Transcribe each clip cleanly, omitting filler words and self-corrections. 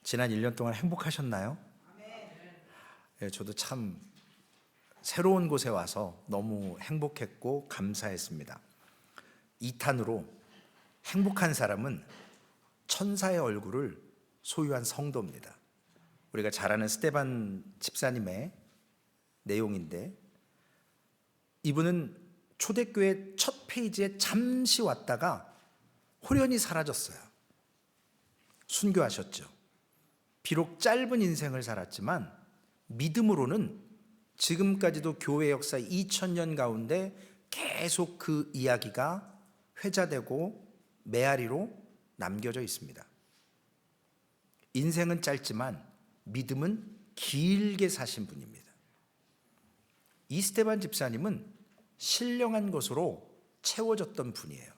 지난 1년 동안 행복하셨나요? 네, 저도 참 새로운 곳에 와서 너무 행복했고 감사했습니다. 2탄으로 행복한 사람은 천사의 얼굴을 소유한 성도입니다. 우리가 잘 아는 스데반 집사님의 내용인데, 이분은 초대교회 첫 페이지에 잠시 왔다가 호련히 사라졌어요. 순교하셨죠. 비록 짧은 인생을 살았지만 믿음으로는 지금까지도 교회 역사 2000년 가운데 계속 그 이야기가 회자되고 메아리로 남겨져 있습니다. 인생은 짧지만 믿음은 길게 사신 분입니다. 이스테반 집사님은 신령한 것으로 채워졌던 분이에요.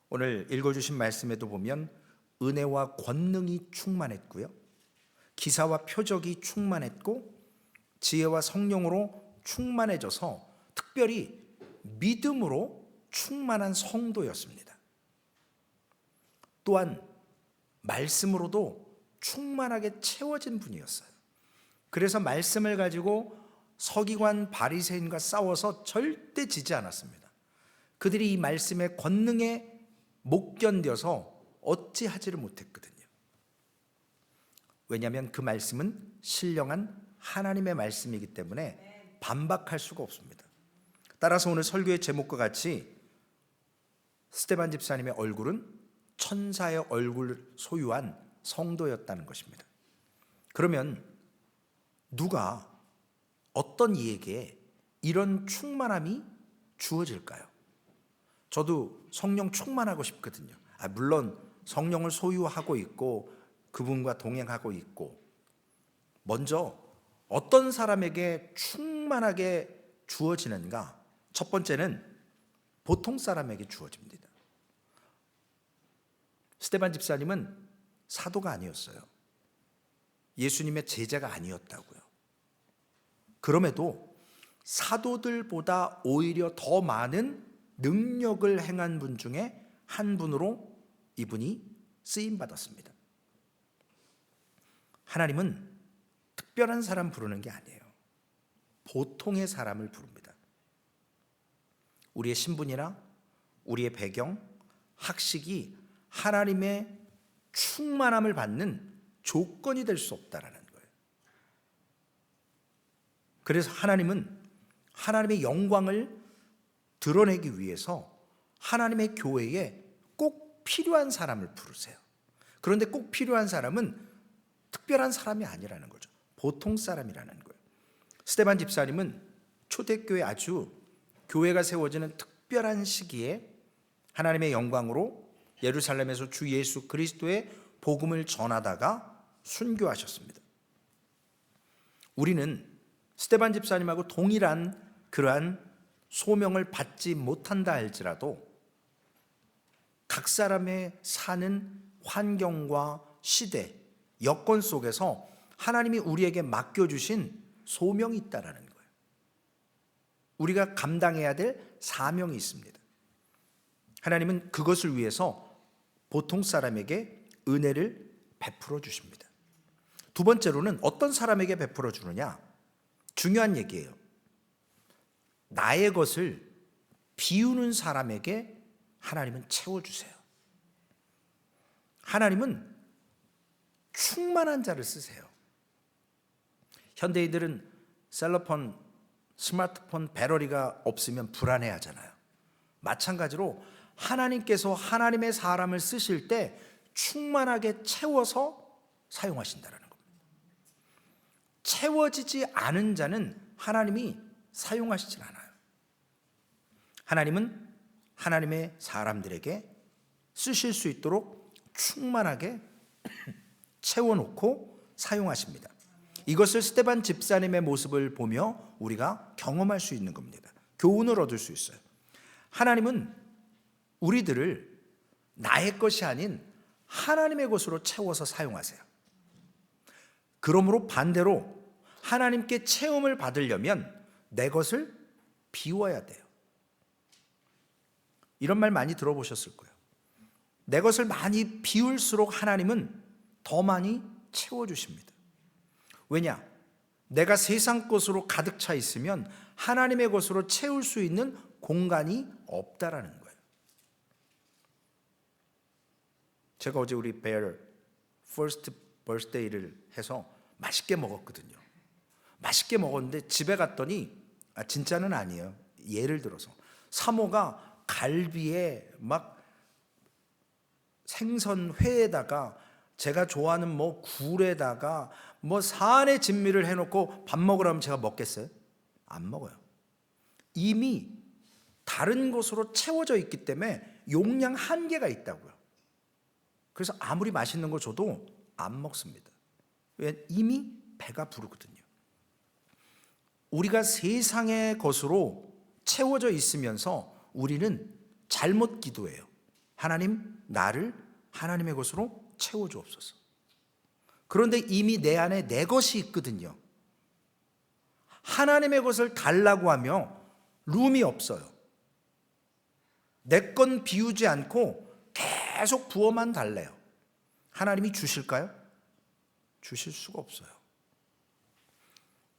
오늘 읽어주신 말씀에도 보면 은혜와 권능이 충만했고요, 기사와 표적이 충만했고, 지혜와 성령으로 충만해져서 특별히 믿음으로 충만한 성도였습니다. 또한 말씀으로도 충만하게 채워진 분이었어요. 그래서 말씀을 가지고 서기관 바리새인과 싸워서 절대 지지 않았습니다. 그들이 이 말씀의 권능에 못 견뎌서 어찌하지를 못했거든요. 왜냐하면 그 말씀은 신령한 하나님의 말씀이기 때문에 반박할 수가 없습니다. 따라서 오늘 설교의 제목과 같이 스데반 집사님의 얼굴은 천사의 얼굴을 소유한 성도였다는 것입니다. 그러면 누가, 어떤 이에게 이런 충만함이 주어질까요? 저도 성령 충만하고 싶거든요. 물론 성령을 소유하고 있고 그분과 동행하고 있고, 먼저 어떤 사람에게 충만하게 주어지는가? 첫 번째는 보통 사람에게 주어집니다. 스데반 집사님은 사도가 아니었어요. 예수님의 제자가 아니었다고요. 그럼에도 사도들보다 오히려 더 많은 능력을 행한 분 중에 한 분으로 이분이 쓰임받았습니다. 하나님은 특별한 사람 부르는 게 아니에요. 보통의 사람을 부릅니다. 우리의 신분이나 우리의 배경, 학식이 하나님의 충만함을 받는 조건이 될 수 없다라는 거예요. 그래서 하나님은 하나님의 영광을 드러내기 위해서 하나님의 교회에 꼭 필요한 사람을 부르세요. 그런데 꼭 필요한 사람은 특별한 사람이 아니라는 거죠. 보통 사람이라는 거예요. 스데반 집사님은 초대교회, 아주 교회가 세워지는 특별한 시기에 하나님의 영광으로 예루살렘에서 주 예수 그리스도의 복음을 전하다가 순교하셨습니다. 우리는 스데반 집사님하고 동일한 그러한 소명을 받지 못한다 할지라도 각 사람의 사는 환경과 시대, 여건 속에서 하나님이 우리에게 맡겨주신 소명이 있다라는 거예요. 우리가 감당해야 될 사명이 있습니다. 하나님은 그것을 위해서 보통 사람에게 은혜를 베풀어 주십니다. 두 번째로는 어떤 사람에게 베풀어 주느냐? 중요한 얘기예요. 나의 것을 비우는 사람에게 하나님은 채워주세요. 하나님은 충만한 자를 쓰세요. 현대인들은 셀러폰, 스마트폰 배터리가 없으면 불안해하잖아요. 마찬가지로 하나님께서 하나님의 사람을 쓰실 때 충만하게 채워서 사용하신다는 겁니다. 채워지지 않은 자는 하나님이 사용하시질 않아요. 하나님은 하나님의 사람들에게 쓰실 수 있도록 충만하게 채워놓고 사용하십니다. 이것을 스데반 집사님의 모습을 보며 우리가 경험할 수 있는 겁니다. 교훈을 얻을 수 있어요. 하나님은 우리들을 나의 것이 아닌 하나님의 것으로 채워서 사용하세요. 그러므로 반대로 하나님께 체험을 받으려면 내 것을 비워야 돼요. 이런 말 많이 들어보셨을 거예요. 내 것을 많이 비울수록 하나님은 더 많이 채워주십니다. 왜냐? 내가 세상 것으로 가득 차 있으면 하나님의 것으로 채울 수 있는 공간이 없다라는 거예요. 제가 어제 우리 벨 퍼스트 버스데이를 해서 맛있게 먹었거든요. 맛있게 먹었는데 집에 갔더니 진짜는 아니에요. 예를 들어서 사모가 갈비에 막 생선 회에다가 제가 좋아하는 뭐 굴에다가 뭐 산의 진미를 해놓고 밥 먹으라면 제가 먹겠어요? 안 먹어요. 이미 다른 것으로 채워져 있기 때문에 용량 한계가 있다고요. 그래서 아무리 맛있는 거 줘도 안 먹습니다. 왜? 이미 배가 부르거든요. 우리가 세상의 것으로 채워져 있으면서 우리는 잘못 기도해요. 하나님, 나를 하나님의 것으로 채워주옵소서. 그런데 이미 내 안에 내 것이 있거든요. 하나님의 것을 달라고 하며 룸이 없어요. 내 건 비우지 않고 계속 부어만 달래요. 하나님이 주실까요? 주실 수가 없어요.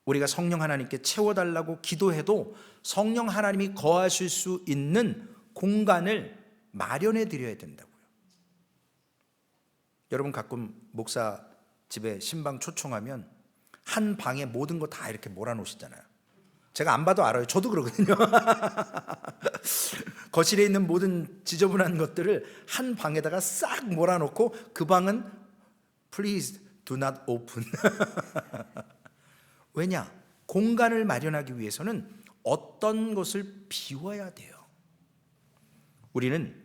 우리가 성령 하나님께 채워달라고 기도해도 성령 하나님이 거하실 수 있는 공간을 마련해 드려야 된다고요. 여러분 가끔 목사 집에 신방 초청하면 한 방에 모든 거 다 이렇게 몰아놓으시잖아요. 제가 안 봐도 알아요. 저도 그러거든요. 거실에 있는 모든 지저분한 것들을 한 방에다가 싹 몰아놓고 그 방은 Please do not open. 왜냐? 공간을 마련하기 위해서는 어떤 것을 비워야 돼요. 우리는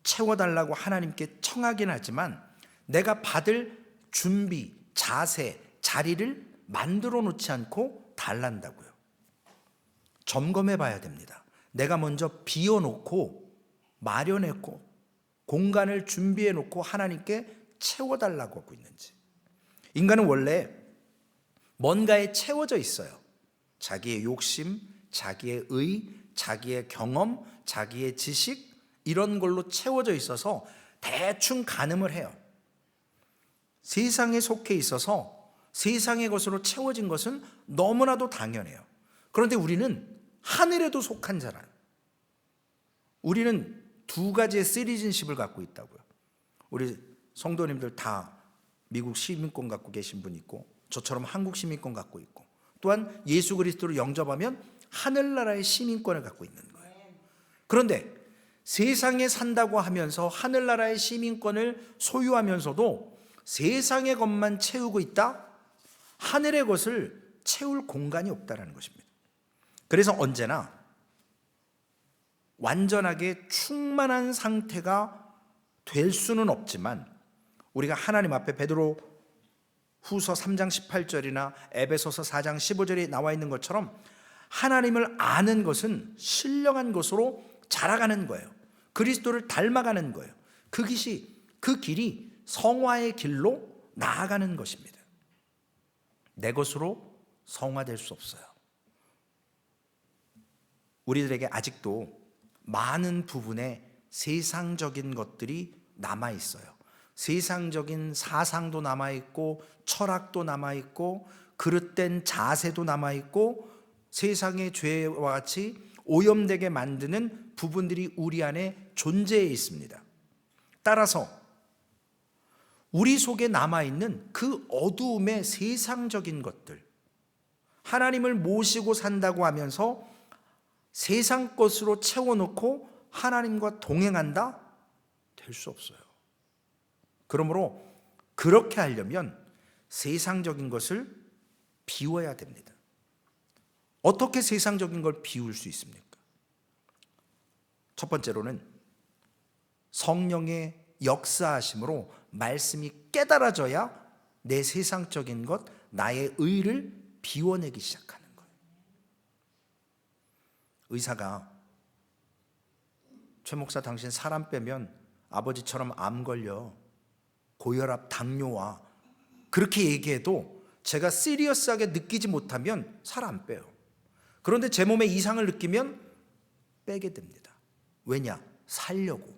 채워달라고 하나님께 청하긴 하지만 내가 받을 준비, 자세, 자리를 만들어 놓지 않고 달란다고요. 점검해 봐야 됩니다. 내가 먼저 비워놓고 마련했고 공간을 준비해 놓고 하나님께 채워달라고 하고 있는지. 인간은 원래 뭔가에 채워져 있어요. 자기의 욕심, 자기의 의, 자기의 경험, 자기의 지식 이런 걸로 채워져 있어서 대충 가늠을 해요. 세상에 속해 있어서 세상의 것으로 채워진 것은 너무나도 당연해요. 그런데 우리는 하늘에도 속한 자라요. 우리는 두 가지의 시티즌십을 갖고 있다고요. 우리 성도님들 다 미국 시민권 갖고 계신 분 있고 저처럼 한국 시민권 갖고 있고 또한 예수 그리스도를 영접하면 하늘나라의 시민권을 갖고 있는 거예요. 그런데 세상에 산다고 하면서 하늘나라의 시민권을 소유하면서도 세상의 것만 채우고 있다? 하늘의 것을 채울 공간이 없다는 것입니다. 그래서 언제나 완전하게 충만한 상태가 될 수는 없지만 우리가 하나님 앞에 베드로 후서 3장 18절이나 에베소서 4장 15절에 나와 있는 것처럼 하나님을 아는 것은 신령한 것으로 자라가는 거예요. 그리스도를 닮아가는 거예요. 그 길이 성화의 길로 나아가는 것입니다. 내 것으로 성화될 수 없어요. 우리들에게 아직도 많은 부분에 세상적인 것들이 남아 있어요. 세상적인 사상도 남아 있고 철학도 남아 있고 그릇된 자세도 남아 있고 세상의 죄와 같이 오염되게 만드는 부분들이 우리 안에 존재해 있습니다. 따라서 우리 속에 남아있는 그 어두움의 세상적인 것들, 하나님을 모시고 산다고 하면서 세상 것으로 채워놓고 하나님과 동행한다? 될 수 없어요. 그러므로 그렇게 하려면 세상적인 것을 비워야 됩니다. 어떻게 세상적인 걸 비울 수 있습니까? 첫 번째로는 성령의 역사하심으로 말씀이 깨달아져야 내 세상적인 것, 나의 의를 비워내기 시작하는 거예요. 의사가 최 목사 당신 사람 빼면 아버지처럼 암 걸려, 고혈압, 당뇨와 그렇게 얘기해도 제가 시리어스하게 느끼지 못하면 살 안 빼요. 그런데 제 몸에 이상을 느끼면 빼게 됩니다. 왜냐? 살려고.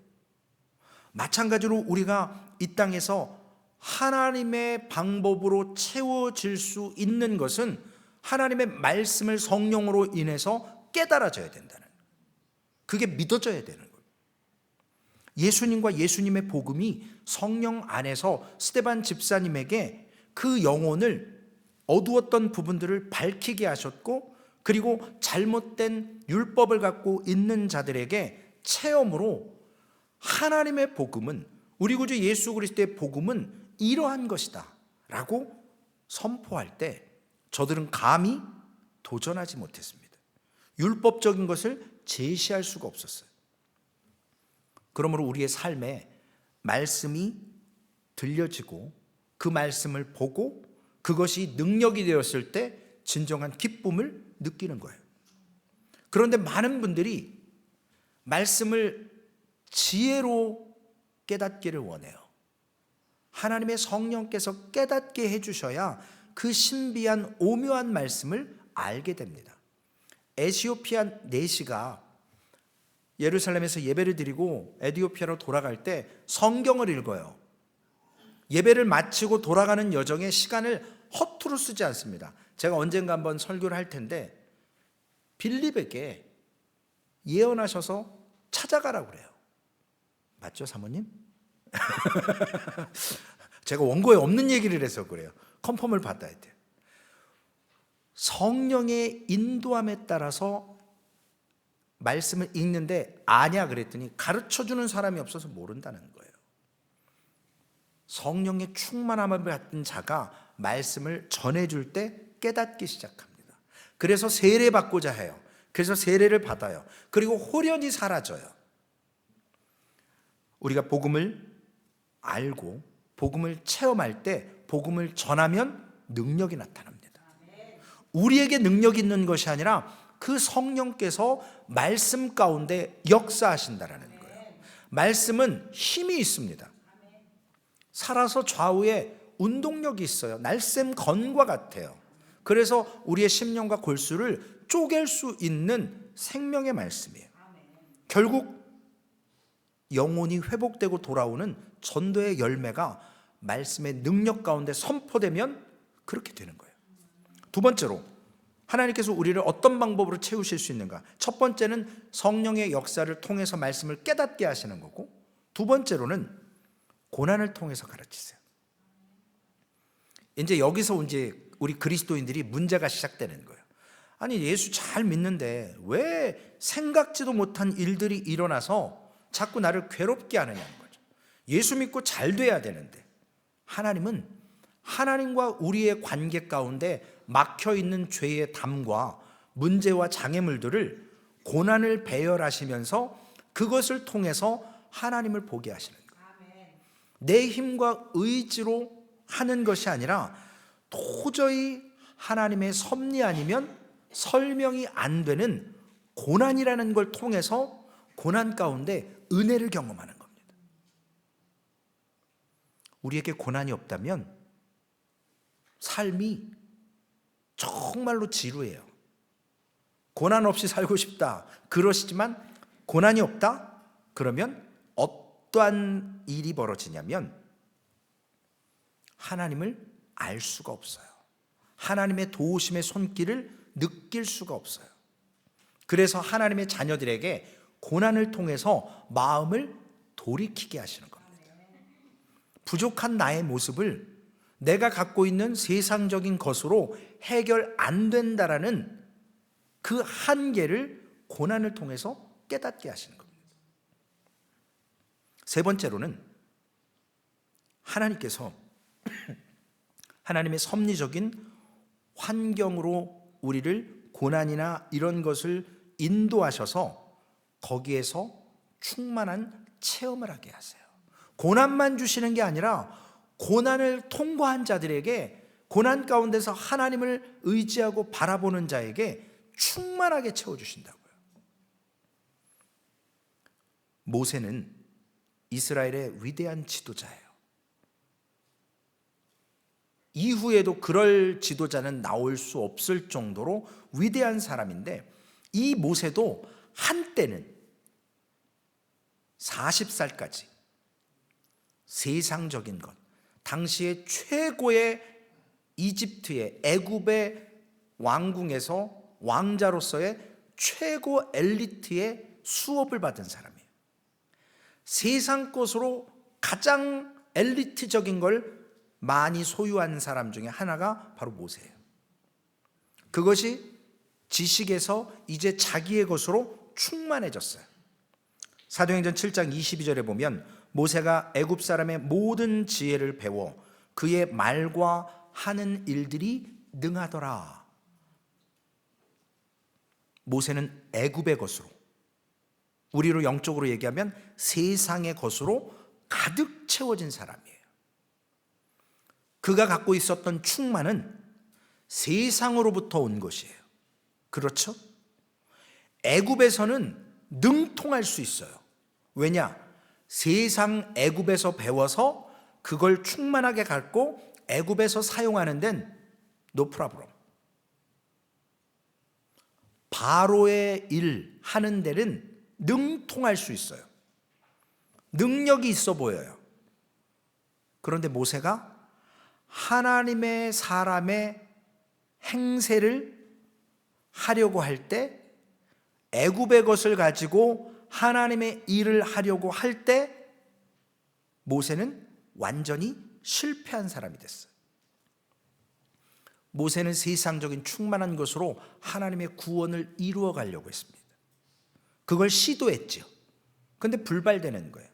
마찬가지로 우리가 이 땅에서 하나님의 방법으로 채워질 수 있는 것은 하나님의 말씀을 성령으로 인해서 깨달아져야 된다는 거예요. 그게 믿어져야 되는 거예요. 예수님과 예수님의 복음이 성령 안에서 스데반 집사님에게 그 영혼을 어두웠던 부분들을 밝히게 하셨고, 그리고 잘못된 율법을 갖고 있는 자들에게 체험으로 하나님의 복음은, 우리 구주 예수 그리스도의 복음은 이러한 것이다 라고 선포할 때 저들은 감히 도전하지 못했습니다. 율법적인 것을 제시할 수가 없었어요. 그러므로 우리의 삶에 말씀이 들려지고 그 말씀을 보고 그것이 능력이 되었을 때 진정한 기쁨을 느끼는 거예요. 그런데 많은 분들이 말씀을 지혜로 깨닫기를 원해요. 하나님의 성령께서 깨닫게 해주셔야 그 신비한 오묘한 말씀을 알게 됩니다. 에티오피아 내시가 예루살렘에서 예배를 드리고 에티오피아로 돌아갈 때 성경을 읽어요. 예배를 마치고 돌아가는 여정에 시간을 허투루 쓰지 않습니다. 제가 언젠가 한번 설교를 할 텐데 빌립에게 예언하셔서 찾아가라고 그래요. 맞죠, 사모님? 제가 원고에 없는 얘기를 해서 그래요. 컨펌을 받아야 돼요. 성령의 인도함에 따라서 말씀을 읽는데 아냐 그랬더니 가르쳐주는 사람이 없어서 모른다는 거예요. 성령의 충만함을 받은 자가 말씀을 전해줄 때 깨닫기 시작합니다. 그래서 세례받고자 해요. 그래서 세례를 받아요. 그리고 홀연히 사라져요. 우리가 복음을 알고 복음을 체험할 때 복음을 전하면 능력이 나타납니다. 우리에게 능력이 있는 것이 아니라 그 성령께서 말씀 가운데 역사하신다라는 거예요. 말씀은 힘이 있습니다. 살아서 좌우에 운동력이 있어요. 날쌘 건과 같아요. 그래서 우리의 심령과 골수를 쪼갤 수 있는 생명의 말씀이에요. 결국 영혼이 회복되고 돌아오는 전도의 열매가 말씀의 능력 가운데 선포되면 그렇게 되는 거예요. 두 번째로 하나님께서 우리를 어떤 방법으로 채우실 수 있는가? 첫 번째는 성령의 역사를 통해서 말씀을 깨닫게 하시는 거고, 두 번째로는 고난을 통해서 가르치세요. 이제 여기서 이제 우리 그리스도인들이 문제가 시작되는 거예요. 아니, 예수 잘 믿는데 왜 생각지도 못한 일들이 일어나서 자꾸 나를 괴롭게 하느냐는 거죠. 예수 믿고 잘 돼야 되는데, 하나님은 하나님과 우리의 관계 가운데 막혀있는 죄의 담과 문제와 장애물들을 고난을 배열하시면서 그것을 통해서 하나님을 보게 하시는 거예요. 내 힘과 의지로 하는 것이 아니라 도저히 하나님의 섭리 아니면 설명이 안 되는 고난이라는 걸 통해서 고난 가운데 은혜를 경험하는 겁니다. 우리에게 고난이 없다면 삶이 정말로 지루해요. 고난 없이 살고 싶다 그러시지만 고난이 없다? 그러면 어떠한 일이 벌어지냐면 하나님을 알 수가 없어요. 하나님의 도우심의 손길을 느낄 수가 없어요. 그래서 하나님의 자녀들에게 고난을 통해서 마음을 돌이키게 하시는 겁니다. 부족한 나의 모습을 내가 갖고 있는 세상적인 것으로 해결 안 된다라는 그 한계를 고난을 통해서 깨닫게 하시는 겁니다. 세 번째로는 하나님께서 하나님의 섭리적인 환경으로 우리를 고난이나 이런 것을 인도하셔서 거기에서 충만한 체험을 하게 하세요. 고난만 주시는 게 아니라 고난을 통과한 자들에게, 고난 가운데서 하나님을 의지하고 바라보는 자에게 충만하게 채워주신다고요. 모세는 이스라엘의 위대한 지도자예요. 이후에도 그럴 지도자는 나올 수 없을 정도로 위대한 사람인데, 이 모세도 한때는 40살까지 세상적인 것, 당시의 최고의 이집트의 애굽의 왕궁에서 왕자로서의 최고 엘리트의 수업을 받은 사람이에요. 세상 것으로 가장 엘리트적인 걸 많이 소유한 사람 중에 하나가 바로 모세예요. 그것이 지식에서 이제 자기의 것으로 충만해졌어요. 사도행전 7장 22절에 보면 모세가 애굽 사람의 모든 지혜를 배워 그의 말과 하는 일들이 능하더라. 모세는 애굽의 것으로, 우리로 영적으로 얘기하면 세상의 것으로 가득 채워진 사람이에요. 그가 갖고 있었던 충만은 세상으로부터 온 것이에요. 그렇죠? 애굽에서는 능통할 수 있어요. 왜냐? 세상 애굽에서 배워서 그걸 충만하게 갖고 애굽에서 사용하는 데는 no problem. 바로의 일 하는 데는 능통할 수 있어요. 능력이 있어 보여요. 그런데 모세가 하나님의 사람의 행세를 하려고 할 때, 애굽의 것을 가지고 하나님의 일을 하려고 할 때 모세는 완전히 실패한 사람이 됐어요. 모세는 세상적인 충만한 것으로 하나님의 구원을 이루어 가려고 했습니다. 그걸 시도했죠. 그런데 불발되는 거예요.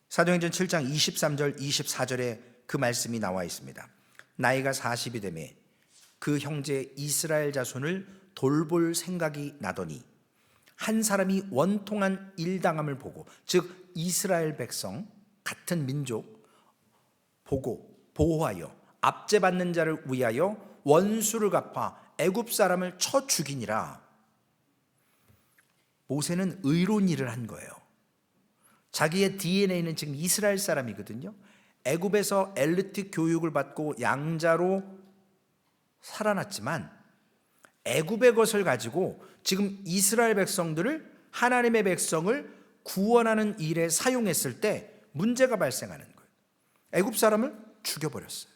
사도행전 7장 23절 24절에 그 말씀이 나와 있습니다. 나이가 40이 되매 그 형제 이스라엘 자손을 돌볼 생각이 나더니 한 사람이 원통한 일당함을 보고, 즉 이스라엘 백성 같은 민족 보고 보호하여 압제받는 자를 위하여 원수를 갚아 애굽 사람을 쳐 죽이니라. 모세는 의로운 일을 한 거예요. 자기의 DNA는 지금 이스라엘 사람이거든요. 애굽에서 엘리트 교육을 받고 양자로 살아났지만 애굽의 것을 가지고 지금 이스라엘 백성들을, 하나님의 백성을 구원하는 일에 사용했을 때 문제가 발생하는 거예요. 애굽 사람을 죽여버렸어요.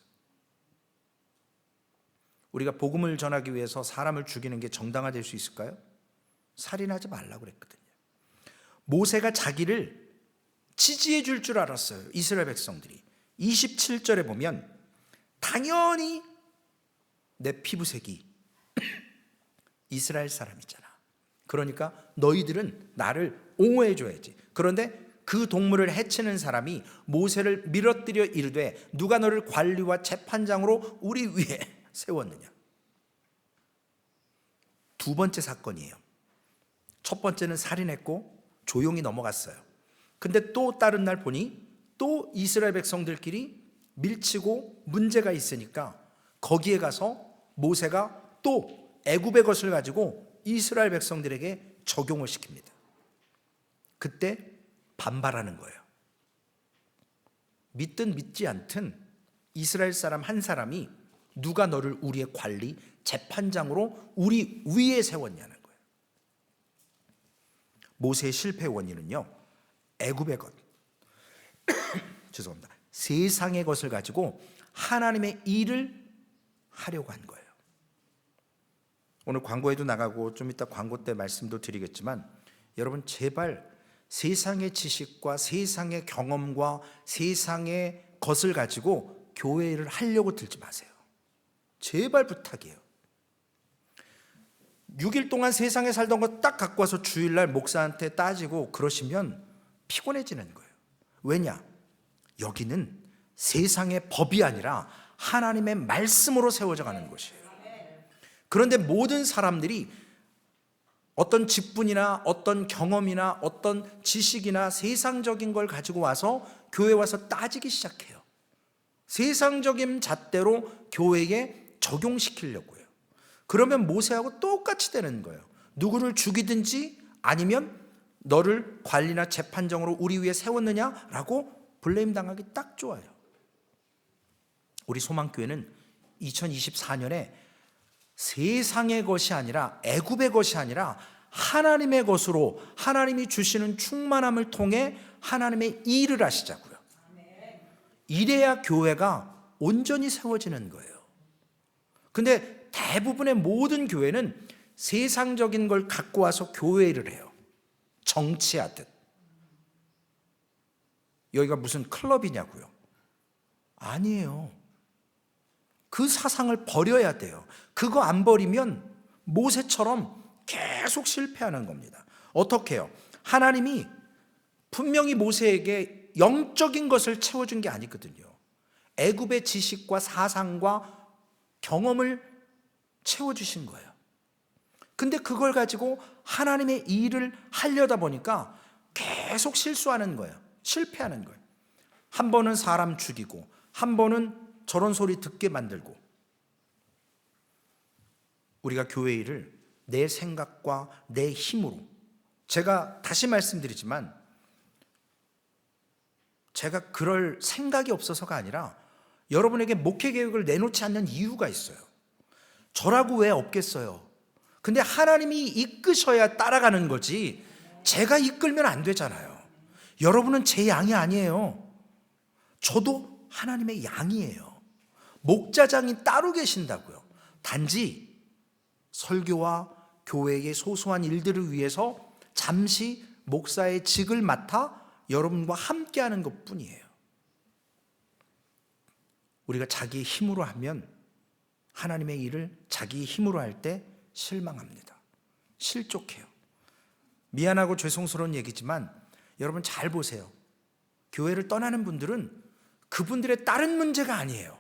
우리가 복음을 전하기 위해서 사람을 죽이는 게 정당화될 수 있을까요? 살인하지 말라고 그랬거든요. 모세가 자기를 지지해 줄 줄 알았어요. 이스라엘 백성들이. 27절에 보면 당연히 내 피부색이 이스라엘 사람이잖아. 그러니까 너희들은 나를 옹호해 줘야지. 그런데 그 동물을 해치는 사람이 모세를 밀어뜨려 이르되 누가 너를 관리와 재판장으로 우리 위에 세웠느냐. 두 번째 사건이에요. 첫 번째는 살인했고 조용히 넘어갔어요. 근데 또 다른 날 보니 또 이스라엘 백성들끼리 밀치고 문제가 있으니까 거기에 가서 모세가 또 애굽의 것을 가지고 이스라엘 백성들에게 적용을 시킵니다. 그때 반발하는 거예요. 믿든 믿지 않든 이스라엘 사람 한 사람이 누가 너를 우리의 관리, 재판장으로 우리 위에 세웠냐는 거예요. 모세의 실패 원인은요, 애굽의 것, 죄송합니다, 세상의 것을 가지고 하나님의 일을 하려고 한 거예요. 오늘 광고에도 나가고 좀 이따 광고 때 말씀도 드리겠지만, 여러분 제발 세상의 지식과 세상의 경험과 세상의 것을 가지고 교회 일을 하려고 들지 마세요. 제발 부탁이에요. 6일 동안 세상에 살던 거 딱 갖고 와서 주일날 목사한테 따지고 그러시면 피곤해지는 거예요. 왜냐? 여기는 세상의 법이 아니라 하나님의 말씀으로 세워져 가는 것이에요. 그런데 모든 사람들이 어떤 직분이나 어떤 경험이나 어떤 지식이나 세상적인 걸 가지고 와서 교회에 와서 따지기 시작해요. 세상적인 잣대로 교회에 적용시키려고요. 그러면 모세하고 똑같이 되는 거예요. 누구를 죽이든지 아니면 너를 관리나 재판정으로 우리 위에 세웠느냐라고 블레임 당하기 딱 좋아요. 우리 소망교회는 2024년에 세상의 것이 아니라, 애굽의 것이 아니라 하나님의 것으로 하나님이 주시는 충만함을 통해 하나님의 일을 하시자고요. 이래야 교회가 온전히 세워지는 거예요. 근데 대부분의 모든 교회는 세상적인 걸 갖고 와서 교회를 해요. 정치하듯. 여기가 무슨 클럽이냐고요? 아니에요. 그 사상을 버려야 돼요. 그거 안 버리면 모세처럼 계속 실패하는 겁니다. 어떻게 해요? 하나님이 분명히 모세에게 영적인 것을 채워준 게 아니거든요. 애굽의 지식과 사상과 경험을 채워주신 거예요. 근데 그걸 가지고 하나님의 일을 하려다 보니까 계속 실수하는 거예요. 실패하는 거예요. 한 번은 사람 죽이고, 한 번은 저런 소리 듣게 만들고. 우리가 교회 일을 내 생각과 내 힘으로, 제가 다시 말씀드리지만 제가 그럴 생각이 없어서가 아니라 여러분에게 목회 계획을 내놓지 않는 이유가 있어요. 저라고 왜 없겠어요? 근데 하나님이 이끄셔야 따라가는 거지 제가 이끌면 안 되잖아요. 여러분은 제 양이 아니에요. 저도 하나님의 양이에요. 목자장이 따로 계신다고요. 단지 설교와 교회의 소소한 일들을 위해서 잠시 목사의 직을 맡아 여러분과 함께하는 것뿐이에요. 우리가 자기 힘으로 하면 하나님의 일을 자기 힘으로 할 때 실망합니다. 실족해요. 미안하고 죄송스러운 얘기지만 여러분 잘 보세요. 교회를 떠나는 분들은 그분들의 다른 문제가 아니에요.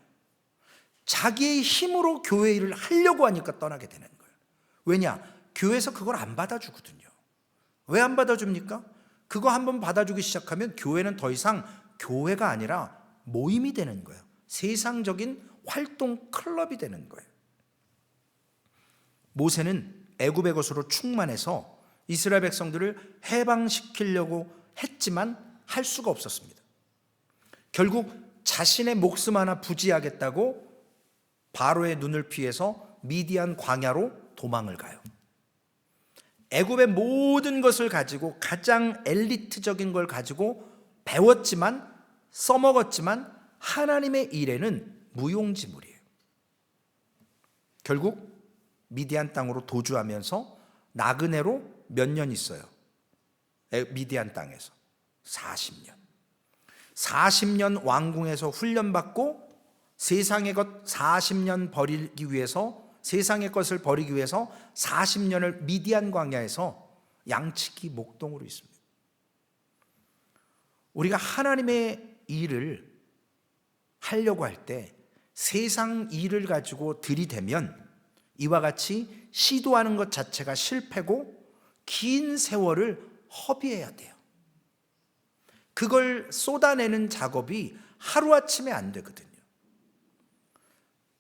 자기의 힘으로 교회 일을 하려고 하니까 떠나게 되는 거예요. 왜냐? 교회에서 그걸 안 받아주거든요. 왜 안 받아줍니까? 그거 한번 받아주기 시작하면 교회는 더 이상 교회가 아니라 모임이 되는 거예요. 세상적인 활동 클럽이 되는 거예요. 모세는 애굽의 것으로 충만해서 이스라엘 백성들을 해방시키려고 했지만 할 수가 없었습니다. 결국 자신의 목숨 하나 부지하겠다고 바로의 눈을 피해서 미디안 광야로 도망을 가요. 애굽의 모든 것을 가지고 가장 엘리트적인 걸 가지고 배웠지만 써먹었지만 하나님의 일에는 무용지물이에요. 결국 미디안 땅으로 도주하면서 나그네로 몇 년 있어요. 미디안 땅에서 40년. 40년 왕궁에서 훈련받고 세상의 것 40년 버리기 위해서, 세상의 것을 버리기 위해서 40년을 미디안 광야에서 양치기 목동으로 있습니다. 우리가 하나님의 일을 하려고 할 때 세상 일을 가지고 들이대면 이와 같이 시도하는 것 자체가 실패고 긴 세월을 허비해야 돼요. 그걸 쏟아내는 작업이 하루아침에 안 되거든요.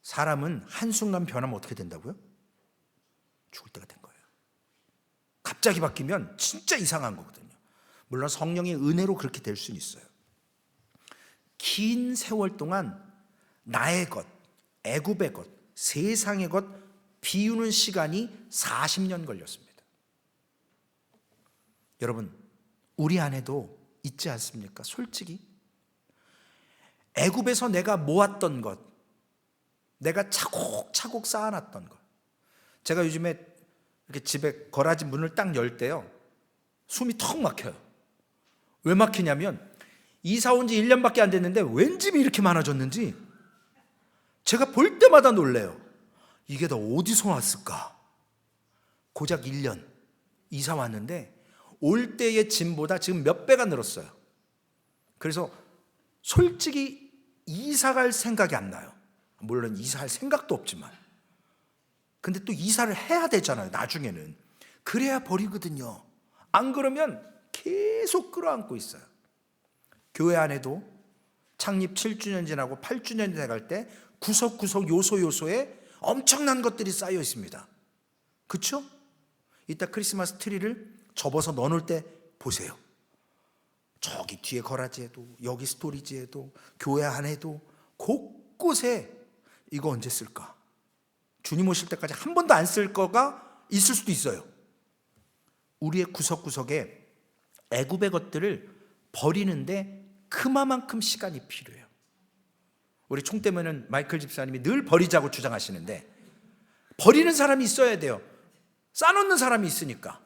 사람은 한순간 변하면 어떻게 된다고요? 죽을 때가 된 거예요. 갑자기 바뀌면 진짜 이상한 거거든요. 물론 성령의 은혜로 그렇게 될 수는 있어요. 긴 세월 동안 나의 것, 애굽의 것, 세상의 것 비우는 시간이 40년 걸렸습니다. 여러분, 우리 안에도 있지 않습니까? 솔직히 애굽에서 내가 모았던 것, 내가 차곡차곡 쌓아놨던 것. 제가 요즘에 이렇게 집에 거라지 문을 딱 열 때요, 숨이 턱 막혀요. 왜 막히냐면 이사 온 지 1년밖에 안 됐는데 웬 집이 이렇게 많아졌는지 제가 볼 때마다 놀래요. 이게 다 어디서 왔을까? 고작 1년 이사 왔는데 올 때의 짐보다 지금 몇 배가 늘었어요. 그래서 솔직히 이사 갈 생각이 안 나요. 물론 이사할 생각도 없지만, 근데 또 이사를 해야 되잖아요. 나중에는 그래야 버리거든요. 안 그러면 계속 끌어안고 있어요. 교회 안에도 창립 7주년 지나고 8주년 돼갈 때 구석구석 요소에 엄청난 것들이 쌓여 있습니다. 그렇죠? 이따 크리스마스 트리를 접어서 넣어놓을 때 보세요. 저기 뒤에 거라지에도, 여기 스토리지에도, 교회 안에도 곳곳에 이거 언제 쓸까? 주님 오실 때까지 한 번도 안 쓸 거가 있을 수도 있어요. 우리의 구석구석에 애굽의 것들을 버리는데 그만큼 시간이 필요해요. 우리 총대면은 마이클 집사님이 늘 버리자고 주장하시는데, 버리는 사람이 있어야 돼요. 싸놓는 사람이 있으니까.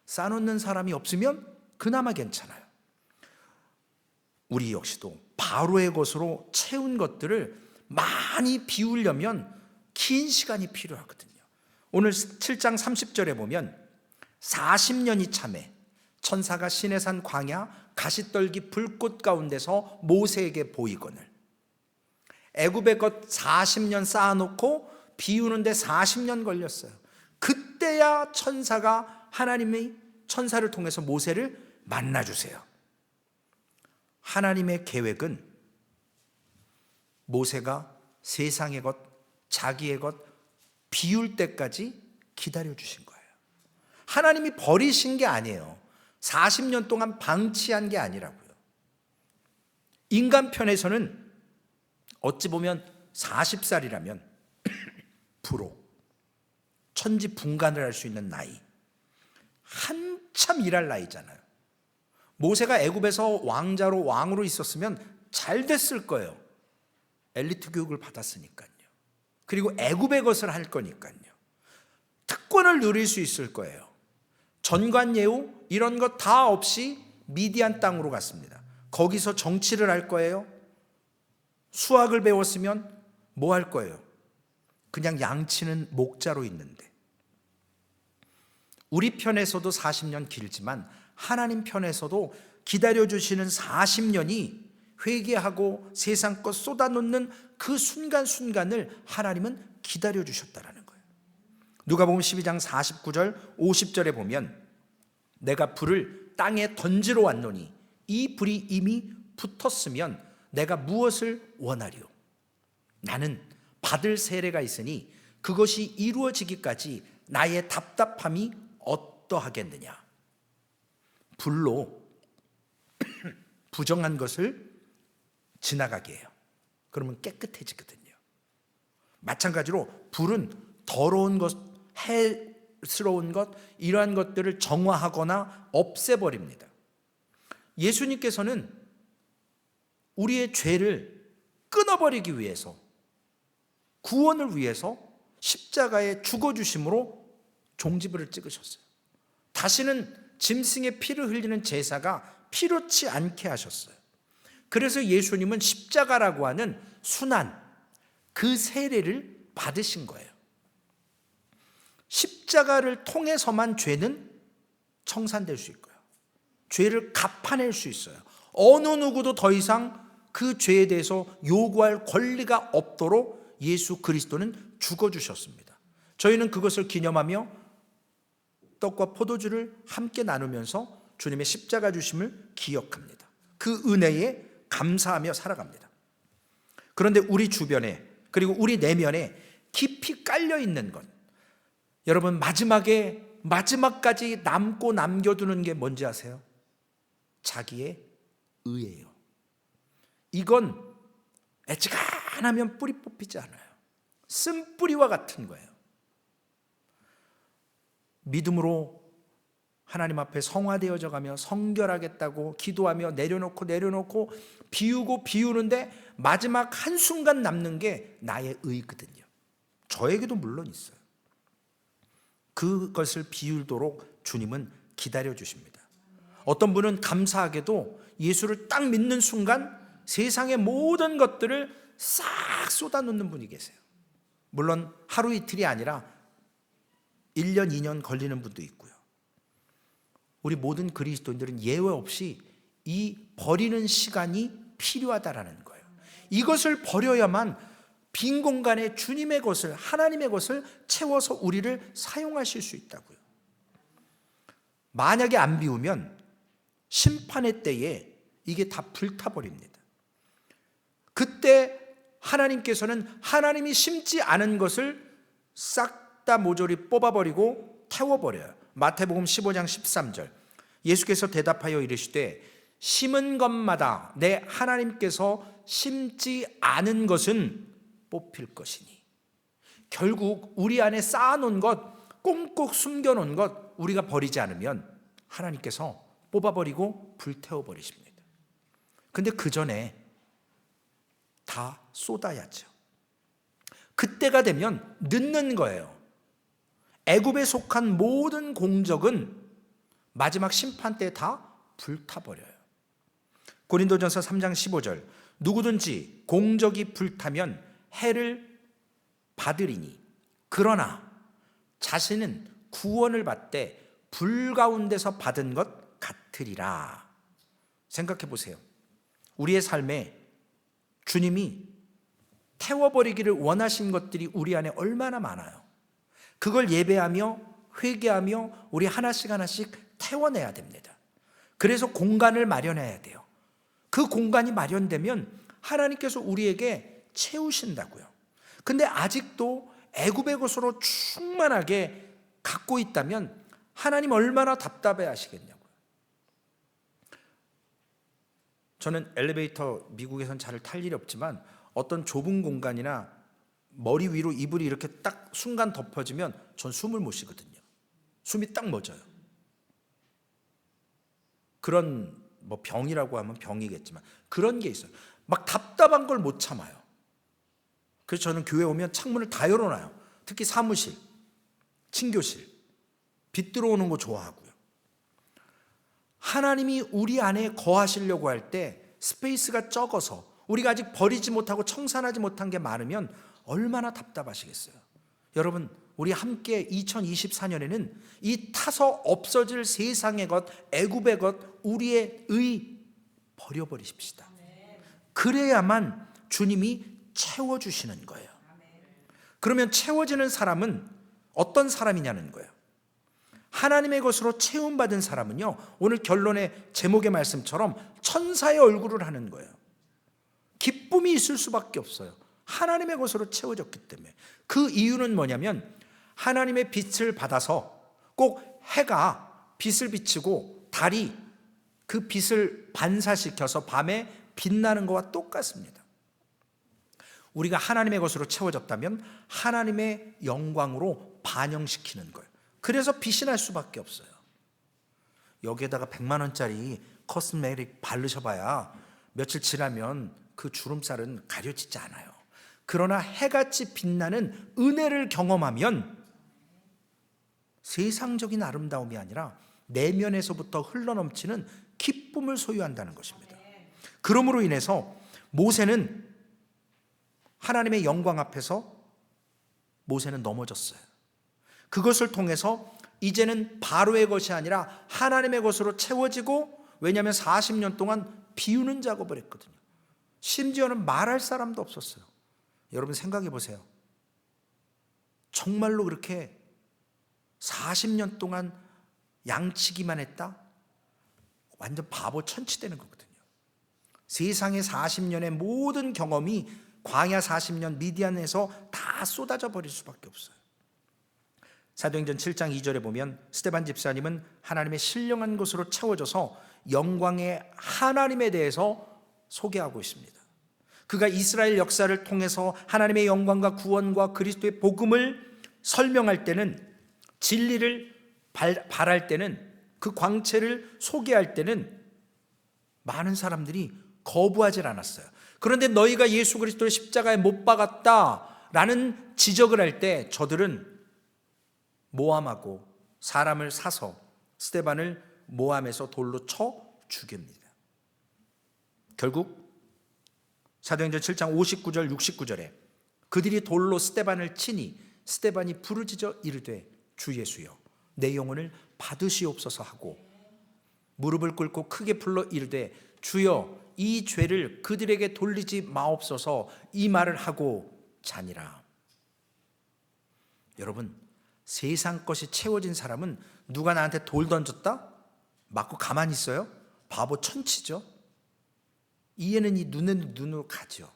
싸놓는 사람이 없으면 그나마 괜찮아요. 우리 역시도 바로의 것으로 채운 것들을 많이 비우려면 긴 시간이 필요하거든요. 오늘 7장 30절에 보면 40년이 참에 천사가 시내산 광야 가시떨기 불꽃 가운데서 모세에게 보이거늘. 애굽의 것 40년 쌓아놓고 비우는데 40년 걸렸어요. 그때야 하나님의 천사를 통해서 모세를 만나주세요. 하나님의 계획은 모세가 세상의 것, 자기의 것 비울 때까지 기다려주신 거예요. 하나님이 버리신 게 아니에요. 40년 동안 방치한 게 아니라고요. 인간 편에서는 어찌 보면 40살이라면 불호, 천지분간을 할 수 있는 나이, 한참 일할 나이잖아요. 모세가 애굽에서 왕으로 있었으면 잘 됐을 거예요. 엘리트 교육을 받았으니까요. 그리고 애굽의 것을 할 거니까요. 특권을 누릴 수 있을 거예요. 전관예우 이런 것 다 없이 미디안 땅으로 갔습니다. 거기서 정치를 할 거예요. 수학을 배웠으면 뭐 할 거예요? 그냥 양치는 목자로 있는데. 우리 편에서도 40년 길지만 하나님 편에서도 기다려주시는 40년이 회개하고 세상 것 쏟아놓는 그 순간순간을 하나님은 기다려주셨다라는 거예요. 누가복음 12장 49절 50절에 보면 내가 불을 땅에 던지러 왔노니 이 불이 이미 붙었으면 내가 무엇을 원하리요? 나는 받을 세례가 있으니 그것이 이루어지기까지 나의 답답함이 어떠하겠느냐? 불로 부정한 것을 지나가게 해요. 그러면 깨끗해지거든요. 마찬가지로 불은 더러운 것, 해스러운 것, 이러한 것들을 정화하거나 없애버립니다. 예수님께서는 우리의 죄를 끊어버리기 위해서, 구원을 위해서 십자가에 죽어주심으로 종지부를 찍으셨어요. 다시는 짐승의 피를 흘리는 제사가 필요치 않게 하셨어요. 그래서 예수님은 십자가라고 하는 순환, 그 세례를 받으신 거예요. 십자가를 통해서만 죄는 청산될 수 있고요. 죄를 갚아낼 수 있어요. 어느 누구도 더 이상 그 죄에 대해서 요구할 권리가 없도록 예수 그리스도는 죽어주셨습니다. 저희는 그것을 기념하며 떡과 포도주를 함께 나누면서 주님의 십자가 주심을 기억합니다. 그 은혜에 감사하며 살아갑니다. 그런데 우리 주변에, 그리고 우리 내면에 깊이 깔려 있는 것, 여러분 마지막까지 남고 남겨두는 게 뭔지 아세요? 자기의 의예요. 이건 애지간하면 뿌리 뽑히지 않아요. 쓴뿌리와 같은 거예요. 믿음으로 하나님 앞에 성화되어져 가며 성결하겠다고 기도하며 내려놓고 비우는데 마지막 한순간 남는 게 나의 의거든요. 저에게도 물론 있어요. 그것을 비우도록 주님은 기다려 주십니다. 어떤 분은 감사하게도 예수를 딱 믿는 순간 세상의 모든 것들을 싹 쏟아놓는 분이 계세요. 물론 하루 이틀이 아니라 1년, 2년 걸리는 분도 있고요. 우리 모든 그리스도인들은 예외 없이 이 버리는 시간이 필요하다라는 거예요. 이것을 버려야만 빈 공간에 주님의 것을, 하나님의 것을 채워서 우리를 사용하실 수 있다고요. 만약에 안 비우면 심판의 때에 이게 다 불타버립니다. 그때 하나님께서는 하나님이 심지 않은 것을 싹 다 모조리 뽑아버리고 태워버려요. 마태복음 15장 13절 예수께서 대답하여 이르시되 심은 것마다 내 하나님께서 심지 않은 것은 뽑힐 것이니. 결국 우리 안에 쌓아놓은 것, 꽁꽁 숨겨놓은 것 우리가 버리지 않으면 하나님께서 뽑아버리고 불태워버리십니다. 근데 그 전에 다 쏟아야죠. 그때가 되면 늦는 거예요. 애굽에 속한 모든 공적은 마지막 심판 때 다 불타버려요. 고린도전서 3장 15절, 누구든지 공적이 불타면 해를 받으리니 그러나 자신은 구원을 받되 불 가운데서 받은 것 같으리라. 생각해 보세요. 우리의 삶에 주님이 태워버리기를 원하신 것들이 우리 안에 얼마나 많아요. 그걸 예배하며 회개하며 우리 하나씩 하나씩 태워내야 됩니다. 그래서 공간을 마련해야 돼요. 그 공간이 마련되면 하나님께서 우리에게 채우신다고요. 근데 아직도 애굽의 것으로 충만하게 갖고 있다면 하나님 얼마나 답답해 하시겠냐고요. 저는 엘리베이터 미국에선 잘 탈 일이 없지만 어떤 좁은 공간이나 머리 위로 이불이 이렇게 딱 순간 덮어지면 전 숨을 못 쉬거든요. 숨이 딱 멎어요. 그런 뭐 병이라고 하면 병이겠지만 그런 게 있어요. 막 답답한 걸 못 참아요. 그래서 저는 교회 오면 창문을 다 열어놔요. 특히 사무실, 친교실, 빛 들어오는 거 좋아하고요. 하나님이 우리 안에 거하시려고 할 때 스페이스가 적어서 우리가 아직 버리지 못하고 청산하지 못한 게 많으면 얼마나 답답하시겠어요. 여러분, 우리 함께 2024년에는 이 타서 없어질 세상의 것, 애굽의 것, 우리의 의 버려버리십시다. 그래야만 주님이 채워주시는 거예요. 그러면 채워지는 사람은 어떤 사람이냐는 거예요. 하나님의 것으로 채움받은 사람은요, 오늘 결론의 제목의 말씀처럼 천사의 얼굴을 하는 거예요. 기쁨이 있을 수밖에 없어요. 하나님의 것으로 채워졌기 때문에. 그 이유는 뭐냐면 하나님의 빛을 받아서 꼭 해가 빛을 비치고 달이 그 빛을 반사시켜서 밤에 빛나는 것과 똑같습니다. 우리가 하나님의 것으로 채워졌다면 하나님의 영광으로 반영시키는 거예요. 그래서 빛이 날 수밖에 없어요. 여기에다가 100만 원짜리 코스메틱 바르셔봐야 며칠 지나면 그 주름살은 가려지지 않아요. 그러나 해같이 빛나는 은혜를 경험하면 세상적인 아름다움이 아니라 내면에서부터 흘러넘치는 기쁨을 소유한다는 것입니다. 그러므로 인해서 모세는 하나님의 영광 앞에서 모세는 넘어졌어요. 그것을 통해서 이제는 바로의 것이 아니라 하나님의 것으로 채워지고, 왜냐하면 40년 동안 비우는 작업을 했거든요. 심지어는 말할 사람도 없었어요. 여러분 생각해 보세요. 정말로 그렇게 40년 동안 양치기만 했다? 완전 바보 천치되는 거거든요. 세상의 40년의 모든 경험이 광야 40년 미디안에서 다 쏟아져 버릴 수밖에 없어요. 사도행전 7장 2절에 보면 스데반 집사님은 하나님의 신령한 것으로 채워져서 영광의 하나님에 대해서 소개하고 있습니다. 그가 이스라엘 역사를 통해서 하나님의 영광과 구원과 그리스도의 복음을 설명할 때는, 진리를 발할 때는, 그 광채를 소개할 때는 많은 사람들이 거부하지 않았어요. 그런데 너희가 예수 그리스도를 십자가에 못 박았다라는 지적을 할 때 저들은 모함하고 사람을 사서 스데반을 모함해서 돌로 쳐 죽입니다. 결국 사도행전 7장 59절 69절에 그들이 돌로 스데반을 치니 스데반이 부르짖어 이르되 주 예수여 내 영혼을 받으시옵소서 하고 무릎을 꿇고 크게 불러 이르되 주여 이 죄를 그들에게 돌리지 마옵소서, 이 말을 하고 자니라. 여러분, 세상 것이 채워진 사람은 누가 나한테 돌 던졌다? 맞고 가만히 있어요? 바보 천치죠. 이해는 이 눈에는 눈으로 가죠.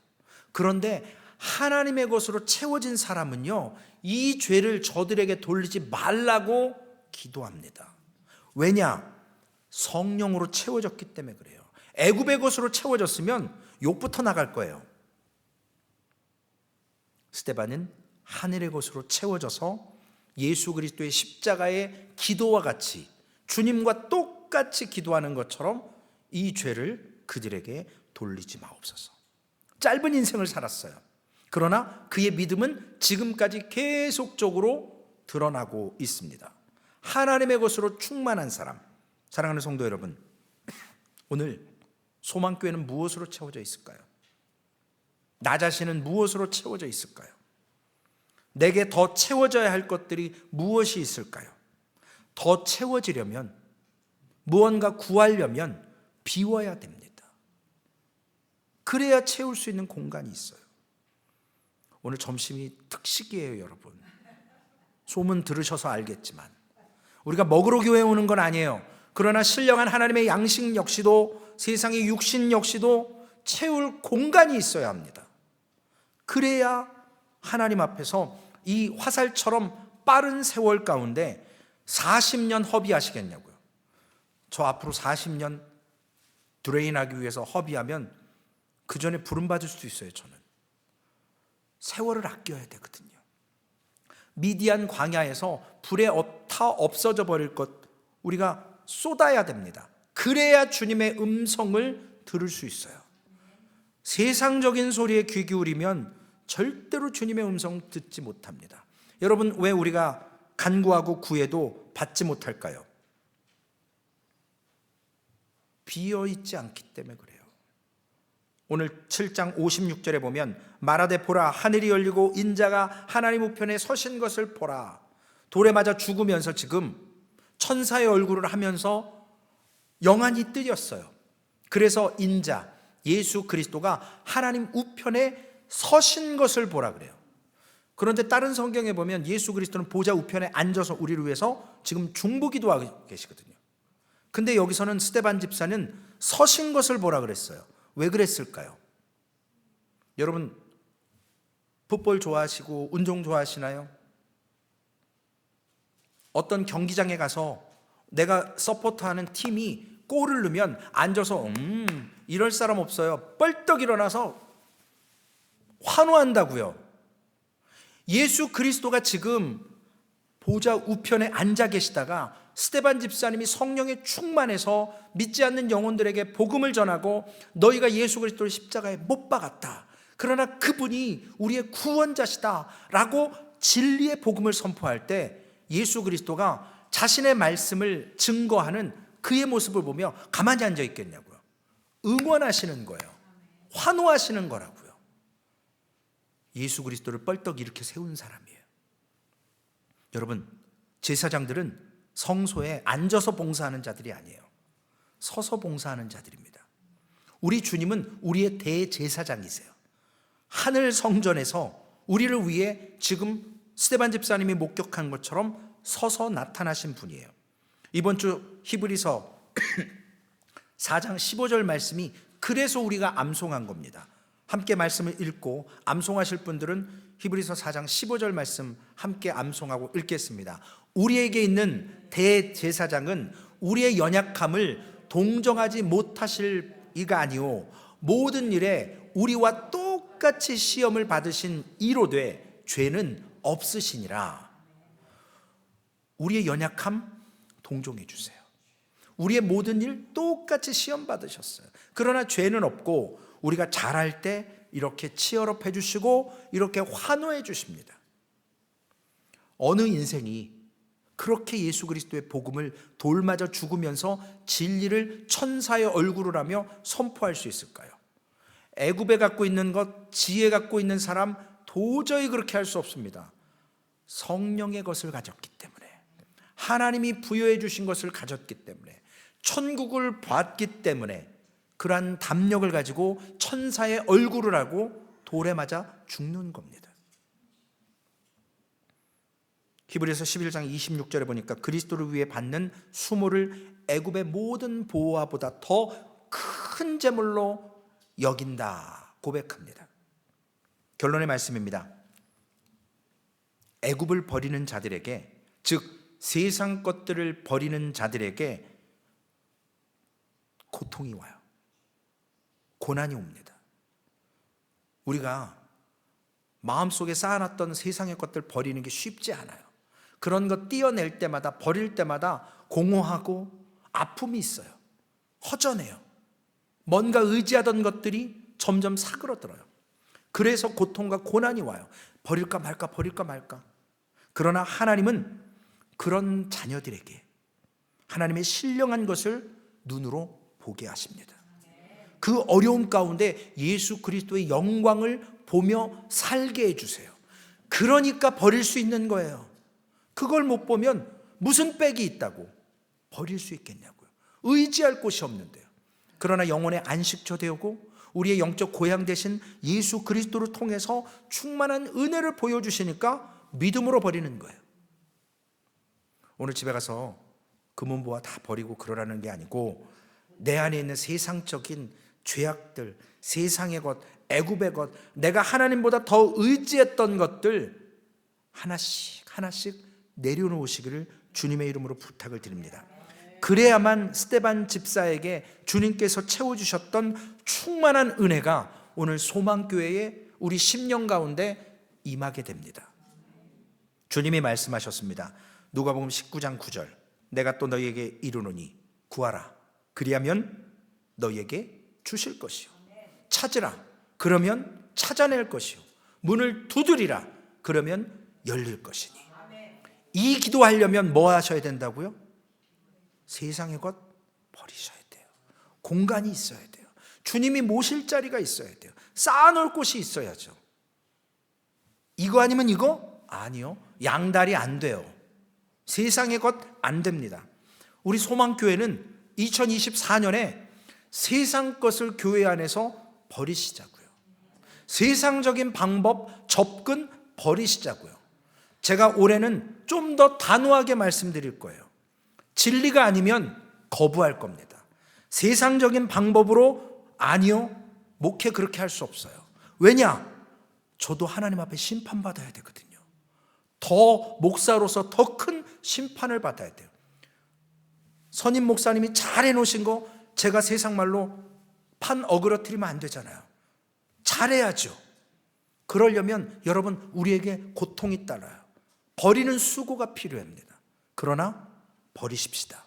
그런데 하나님의 것으로 채워진 사람은요, 이 죄를 저들에게 돌리지 말라고 기도합니다. 왜냐? 성령으로 채워졌기 때문에 그래요. 애굽의 것으로 채워졌으면 욕부터 나갈 거예요. 스데반은 하늘의 것으로 채워져서 예수 그리스도의 십자가의 기도와 같이 주님과 똑같이 기도하는 것처럼 이 죄를 그들에게 돌리지 마옵소서. 짧은 인생을 살았어요. 그러나 그의 믿음은 지금까지 계속적으로 드러나고 있습니다. 하나님의 것으로 충만한 사람. 사랑하는 성도 여러분, 오늘 소망교회는 무엇으로 채워져 있을까요? 나 자신은 무엇으로 채워져 있을까요? 내게 더 채워져야 할 것들이 무엇이 있을까요? 더 채워지려면, 무언가 구하려면 비워야 됩니다. 그래야 채울 수 있는 공간이 있어요. 오늘 점심이 특식이에요, 여러분. 소문 들으셔서 알겠지만 우리가 먹으러 교회 오는 건 아니에요. 그러나 신령한 하나님의 양식 역시도, 세상의 육신 역시도 채울 공간이 있어야 합니다. 그래야 하나님 앞에서 이 화살처럼 빠른 세월 가운데 40년 허비하시겠냐고요. 저 앞으로 40년 드레인하기 위해서 허비하면 그 전에 부름받을 수도 있어요. 저는 세월을 아껴야 되거든요. 미디안 광야에서 불에 타 없어져 버릴 것 우리가 쏟아야 됩니다. 그래야 주님의 음성을 들을 수 있어요. 세상적인 소리에 귀 기울이면 절대로 주님의 음성 듣지 못합니다. 여러분, 왜 우리가 간구하고 구해도 받지 못할까요? 비어있지 않기 때문에 그래요. 오늘 7장 56절에 보면 말하되 보라, 하늘이 열리고 인자가 하나님 우편에 서신 것을 보라. 돌에 맞아 죽으면서 지금 천사의 얼굴을 하면서 영안이 뜨였어요. 그래서 인자 예수 그리스도가 하나님 우편에 서신 것을 보라 그래요. 그런데 다른 성경에 보면 예수 그리스도는 보좌 우편에 앉아서 우리를 위해서 지금 중보기도하고 계시거든요. 근데 여기서는 스데반 집사는 서신 것을 보라 그랬어요. 왜 그랬을까요? 여러분, 풋볼 좋아하시고 운동 좋아하시나요? 어떤 경기장에 가서 내가 서포트하는 팀이 골을 넣으면 앉아서 이럴 사람 없어요. 뻘떡 일어나서 환호한다고요. 예수 그리스도가 지금 보좌 우편에 앉아 계시다가 스데반 집사님이 성령에 충만해서 믿지 않는 영혼들에게 복음을 전하고 너희가 예수 그리스도를 십자가에 못 박았다. 그러나 그분이 우리의 구원자시다 라고 진리의 복음을 선포할 때 예수 그리스도가 자신의 말씀을 증거하는 그의 모습을 보며 가만히 앉아 있겠냐고요. 응원하시는 거예요. 환호하시는 거라고요. 예수 그리스도를 뻘떡 이렇게 세운 사람이에요. 여러분, 제사장들은 성소에 앉아서 봉사하는 자들이 아니에요. 서서 봉사하는 자들입니다. 우리 주님은 우리의 대제사장이세요. 하늘 성전에서 우리를 위해 지금 스데반 집사님이 목격한 것처럼 서서 나타나신 분이에요. 이번 주 히브리서 4장 15절 말씀이 그래서 우리가 암송한 겁니다. 함께 말씀을 읽고 암송하실 분들은 히브리서 4장 15절 말씀 함께 암송하고 읽겠습니다. 우리에게 있는 대제사장은 우리의 연약함을 동정하지 못하실 이가 아니오 모든 일에 우리와 똑같이 시험을 받으신 이로되 죄는 없으시니라. 우리의 연약함 동정해 주세요. 우리의 모든 일 똑같이 시험 받으셨어요. 그러나 죄는 없고 우리가 잘할 때 이렇게 치열업 해주시고 이렇게 환호해 주십니다. 어느 인생이 그렇게 예수 그리스도의 복음을 돌맞아 죽으면서 진리를 천사의 얼굴을 하며 선포할 수 있을까요? 애굽에 갖고 있는 것, 지혜 갖고 있는 사람 도저히 그렇게 할 수 없습니다. 성령의 것을 가졌기 때문에, 하나님이 부여해 주신 것을 가졌기 때문에, 천국을 봤기 때문에 그러한 담력을 가지고 천사의 얼굴을 하고 돌에 맞아 죽는 겁니다. 히브리서 11장 26절에 보니까 그리스도를 위해 받는 수모를 애굽의 모든 보화보다 더 큰 제물로 여긴다 고백합니다. 결론의 말씀입니다. 애굽을 버리는 자들에게, 즉 세상 것들을 버리는 자들에게 고통이 와요. 고난이 옵니다. 우리가 마음속에 쌓아놨던 세상의 것들 버리는 게 쉽지 않아요. 그런 것 떼어낼 때마다, 버릴 때마다 공허하고 아픔이 있어요. 허전해요. 뭔가 의지하던 것들이 점점 사그러들어요. 그래서 고통과 고난이 와요. 버릴까 말까 버릴까 말까. 그러나 하나님은 그런 자녀들에게 하나님의 신령한 것을 눈으로 보게 하십니다. 그 어려움 가운데 예수 그리스도의 영광을 보며 살게 해주세요. 그러니까 버릴 수 있는 거예요. 그걸 못 보면 무슨 빽이 있다고 버릴 수 있겠냐고요. 의지할 곳이 없는데요. 그러나 영혼의 안식처 되고 우리의 영적 고향 되신 예수 그리스도를 통해서 충만한 은혜를 보여주시니까 믿음으로 버리는 거예요. 오늘 집에 가서 금은보화 다 버리고 그러라는 게 아니고 내 안에 있는 세상적인 죄악들, 세상의 것, 애굽의 것, 내가 하나님보다 더 의지했던 것들 하나씩 하나씩 내려놓으시기를 주님의 이름으로 부탁을 드립니다. 그래야만 스데반 집사에게 주님께서 채워주셨던 충만한 은혜가 오늘 소망교회의 우리 10년 가운데 임하게 됩니다. 주님이 말씀하셨습니다. 누가복음 19장 9절, 내가 또 너희에게 이르노니 구하라 그리하면 너희에게 주실 것이요, 찾으라 그러면 찾아낼 것이요, 문을 두드리라 그러면 열릴 것이니. 이 기도하려면 뭐 하셔야 된다고요? 세상의 것 버리셔야 돼요. 공간이 있어야 돼요. 주님이 모실 자리가 있어야 돼요. 쌓아놓을 곳이 있어야죠. 이거 아니면 이거? 아니요. 양다리 안 돼요. 세상의 것 안 됩니다. 우리 소망교회는 2024년에 세상 것을 교회 안에서 버리시자고요. 세상적인 방법, 접근 버리시자고요. 제가 올해는 좀 더 단호하게 말씀드릴 거예요. 진리가 아니면 거부할 겁니다. 세상적인 방법으로 아니요, 목회 그렇게 할 수 없어요. 왜냐? 저도 하나님 앞에 심판받아야 되거든요. 더 목사로서 더 큰 심판을 받아야 돼요. 선임 목사님이 잘 해놓으신 거 제가 세상 말로 판 어그러뜨리면 안 되잖아요. 잘해야죠. 그러려면 여러분 우리에게 고통이 따라요. 버리는 수고가 필요합니다. 그러나 버리십시다.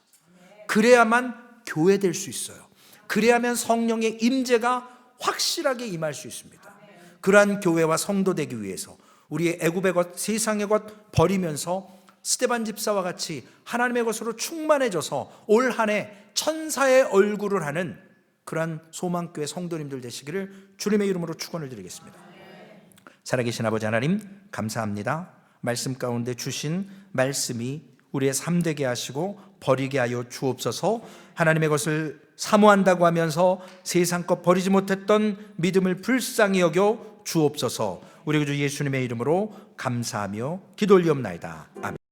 그래야만 교회 될 수 있어요. 그래야만 성령의 임재가 확실하게 임할 수 있습니다. 그러한 교회와 성도 되기 위해서 우리의 애굽의 것, 세상의 것 버리면서 스데반 집사와 같이 하나님의 것으로 충만해져서 올 한 해 천사의 얼굴을 하는 그러한 소망교회 성도님들 되시기를 주님의 이름으로 축원을 드리겠습니다. 살아계신 아버지 하나님 감사합니다. 말씀 가운데 주신 말씀이 우리의 삶 되게 하시고 버리게 하여 주옵소서. 하나님의 것을 사모한다고 하면서 세상 것 버리지 못했던 믿음을 불쌍히 여겨 주옵소서. 우리 구주 예수님의 이름으로 감사하며 기도 올리옵나이다. 아멘.